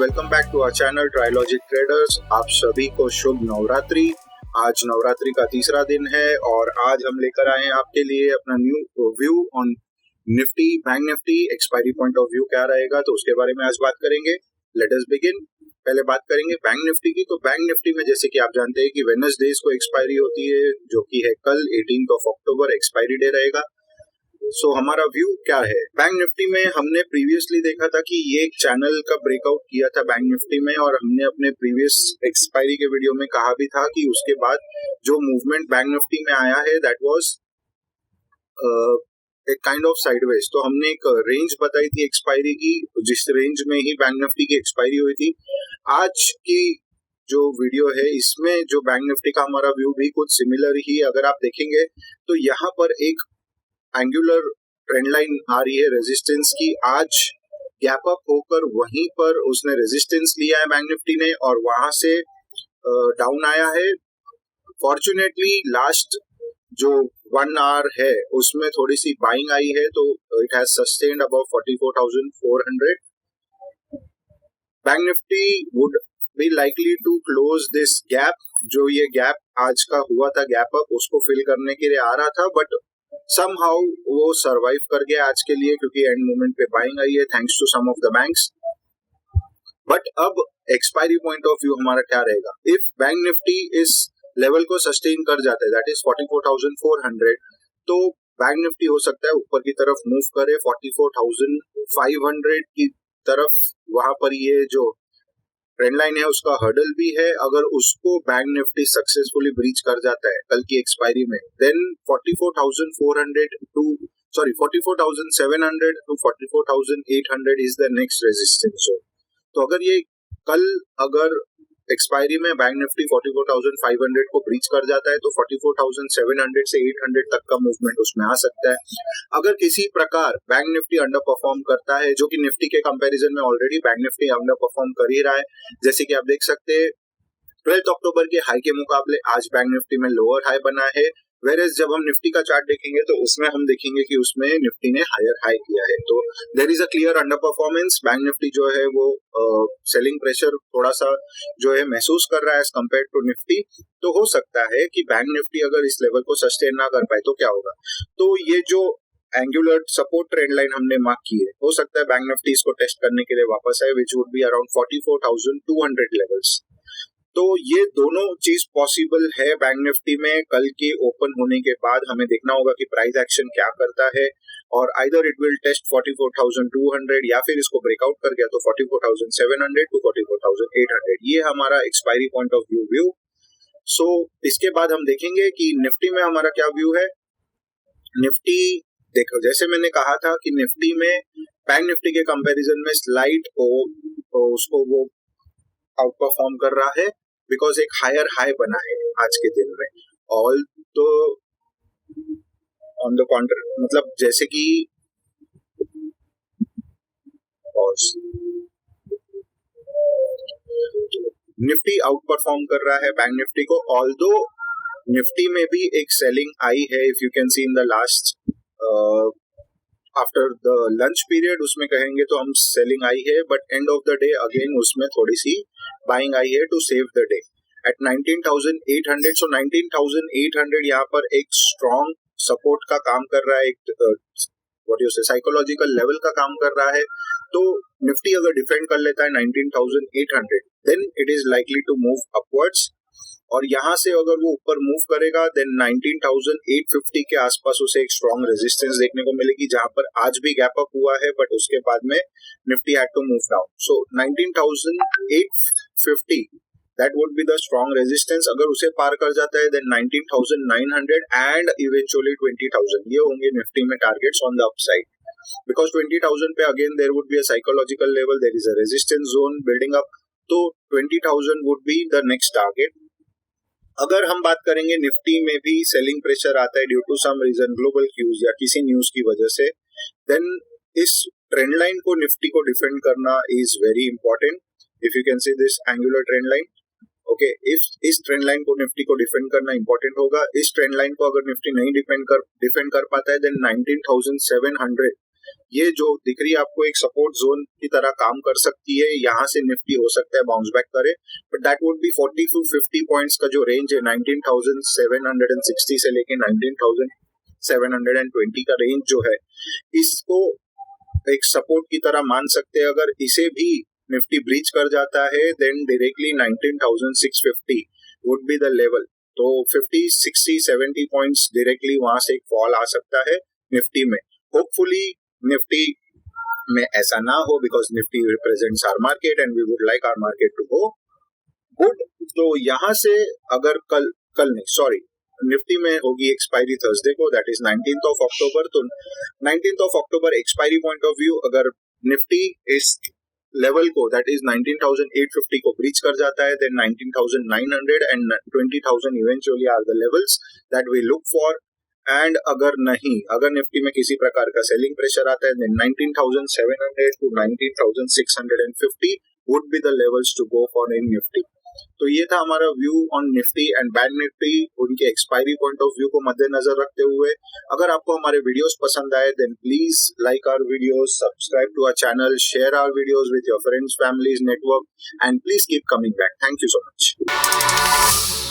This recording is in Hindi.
Welcome back to our channel Triologic Traders. आप सभी को शुभ नवरात्रि। आज नवरात्रि का तीसरा दिन है और आज हम लेकर आए हैं आपके लिए अपना new view on Nifty, bank Nifty. Expiry point of view क्या रहेगा तो उसके बारे में आज बात करेंगे। Let us begin. पहले बात करेंगे बैंक निफ्टी की। तो बैंक निफ्टी में जैसे कि आप जानते हैं कि वेडनेसडे को एक्सपायरी होती है, जो कि है कल 18 अक्टूबर एक्सपायरी डे रहेगा। सो हमारा व्यू क्या है बैंक निफ्टी में? हमने प्रीवियसली देखा था कि ये एक चैनल का ब्रेकआउट किया था बैंक निफ्टी में, और हमने अपने प्रीवियस एक्सपायरी के वीडियो में कहा भी था कि उसके बाद जो मूवमेंट बैंक निफ्टी में आया है दैट वाज एक काइंड ऑफ साइडवेज। तो हमने एक रेंज बताई थी एक्सपायरी की, जिस रेंज में ही बैंक निफ्टी की एक्सपायरी हुई थी। आज की जो वीडियो है इसमें जो बैंक निफ्टी का हमारा व्यू भी कुछ सिमिलर ही, अगर आप देखेंगे तो यहाँ पर एक एंगुलर ट्रेंड लाइन आ रही है रेजिस्टेंस की। आज गैप अप होकर वहीं पर उसने रेजिस्टेंस लिया है बैंक निफ्टी ने, और वहां से डाउन आया है। फॉर्चुनेटली लास्ट जो 1 आवर है उसमें थोड़ी सी बाइंग आई है, तो it has sustained above 44,400। Bank Nifty would be likely to close this gap. जो ये गैप आज का हुआ था गैप अप, उसको फिल करने के लिए आ रहा था, बट somehow वो सरवाइव कर गया आज के लिए, क्योंकि एंड मोमेंट पे बाइंग आई है thanks to some of the banks. But अब एक्सपायरी पॉइंट ऑफ व्यू हमारा क्या रहेगा? इफ बैंक निफ्टी इस लेवल को सस्टेन कर जाता है, दैट इज 44,400, तो बैंक निफ्टी हो सकता है ऊपर की तरफ मूव करे 44,500 की तरफ। वहां पर ये जो ट्रेंड लाइन है उसका हर्डल भी है। अगर उसको बैंक निफ्टी सक्सेसफुली ब्रीच कर जाता है कल की एक्सपायरी में, then 44,700 to 44,800 is the next resistance zone. तो अगर ये कल अगर एक्सपायरी में बैंक निफ्टी 44,500 को ब्रीच कर जाता है तो 44,700 से 800 तक का मूवमेंट उसमें आ सकता है। अगर किसी प्रकार बैंक निफ्टी अंडर परफॉर्म करता है, जो कि निफ्टी के कंपैरिजन में already bank Nifty under perform कर ही रहा है, जैसे कि आप देख सकते हैं 12 अक्टूबर के हाई के मुकाबले आज बैंक निफ्टी में लोअर हाई बना है। वेरेज जब हम निफ्टी का चार्ट देखेंगे तो उसमें हम देखेंगे कि उसमें निफ्टी ने हायर हाई किया है। तो there is a clear under performance. Bank Nifty जो है वो सेलिंग प्रेशर थोड़ा सा जो है महसूस कर रहा है एज कम्पेयर टू निफ्टी। तो हो सकता है कि बैंक निफ्टी अगर इस लेवल को सस्टेन ना कर पाए तो क्या होगा? तो ये जो एंगुलर सपोर्ट ट्रेंड लाइन हमने मार्क की है, हो सकता है बैंक निफ्टी इसको टेस्ट करने के लिए वापस आए, which would be around 44,200 levels. तो ये दोनों चीज पॉसिबल है बैंक निफ्टी में। कल के ओपन होने के बाद हमें देखना होगा कि प्राइस एक्शन क्या करता है, और आइदर इट विल टेस्ट 44,200 या फिर इसको ब्रेकआउट कर गया तो 44,700 टू 44,800। ये हमारा एक्सपायरी पॉइंट ऑफ व्यू। सो इसके बाद हम देखेंगे कि निफ्टी में हमारा क्या व्यू है। निफ्टी देखो, जैसे मैंने कहा था कि निफ्टी में बैंक निफ्टी के कंपैरिजन में स्लाइड उसको वो आउट परफॉर्म कर रहा है, बिकॉज एक हायर हाई बना है आज के दिन में। ऑल तो ऑन द कॉन्ट्री, मतलब जैसे कि निफ्टी आउट परफॉर्म कर रहा है बैंक निफ्टी को, ऑल्दो निफ्टी में भी एक सेलिंग आई है। If you can see in the last after the lunch period, उसमें कहेंगे तो हम सेलिंग आई है, but end of the day again उसमें थोड़ी सी बाइंग आई है to save the day at 19,800। So 19,800 यहाँ पर एक स्ट्रॉन्ग सपोर्ट का काम कर रहा है, एक व्हाट यू से साइकोलॉजिकल लेवल का काम कर रहा है। तो निफ्टी अगर डिफेंड कर लेता है 19,800, then it is likely to move upwards, और यहाँ से अगर वो ऊपर मूव करेगा देन 19,850 के आसपास उसे एक स्ट्रॉन्ग रेजिस्टेंस देखने को मिलेगी, जहां पर आज भी गैप अप हुआ है, बट उसके बाद में Nifty had to move down. So 19,850 that would be the strong resistance. अगर उसे पार कर जाता है देन 19,900 एंड इवेंचुअली 20,000 ये होंगे निफ्टी में targets on the upside, because 20,000 पे again there would be a psychological level, there is a resistance zone building up, तो 20,000 would be the next target. अगर हम बात करेंगे निफ्टी में भी सेलिंग प्रेशर आता है due to some reason, global cues या किसी न्यूज की वजह से, देन इस ट्रेंड लाइन को निफ्टी को डिफेंड करना is very important. If you can see this angular trend line, okay, इस ट्रेंड लाइन को निफ्टी को डिफेंड करना इंपॉर्टेंट होगा। इस ट्रेंड लाइन को अगर निफ्टी नहीं डिफेंड कर पाता है देन 19,700 ये जो दिख रही है आपको एक सपोर्ट जोन की तरह काम कर सकती है, यहाँ से निफ्टी हो सकता है बाउंस बैक करे, but that would B 40 to 50 points का जो रेंज है 19,760 से लेके 19,720 का रेंज जो है, इसको एक सपोर्ट की तरह मान सकते हैं। अगर इसे भी निफ्टी ब्रीच कर जाता है then directly 19,650 would be the level. तो 50, 60, 70 पॉइंट्स डायरेक्टली वहां से एक फॉल आ सकता है निफ्टी में। होपफुली निफ्टी में ऐसा ना हो, because Nifty represents our market and we would like our market to go good. तो यहाँ से अगर कल नहीं सॉरी निफ्टी में होगी एक्सपायरी थर्सडे को, that is 19th of October। तो 19th of October expiry point of view अगर निफ्टी इस लेवल को दैट इज 19,850 को ब्रीच कर जाता है then 19,900 and 20,000 eventually are the levels that we look for. And अगर नहीं, अगर निफ्टी में किसी प्रकार का सेलिंग प्रेशर आता है then 19,700 to 19,650 would be the levels to go for in Nifty. तो ये था हमारा view on Nifty and bank Nifty, उनके एक्सपायरी पॉइंट ऑफ व्यू को मद्देनजर रखते हुए। अगर आपको हमारे वीडियोस पसंद आए then please like our videos, subscribe to our channel, share our videos with your friends, families, network, and please keep coming back. Thank you so much.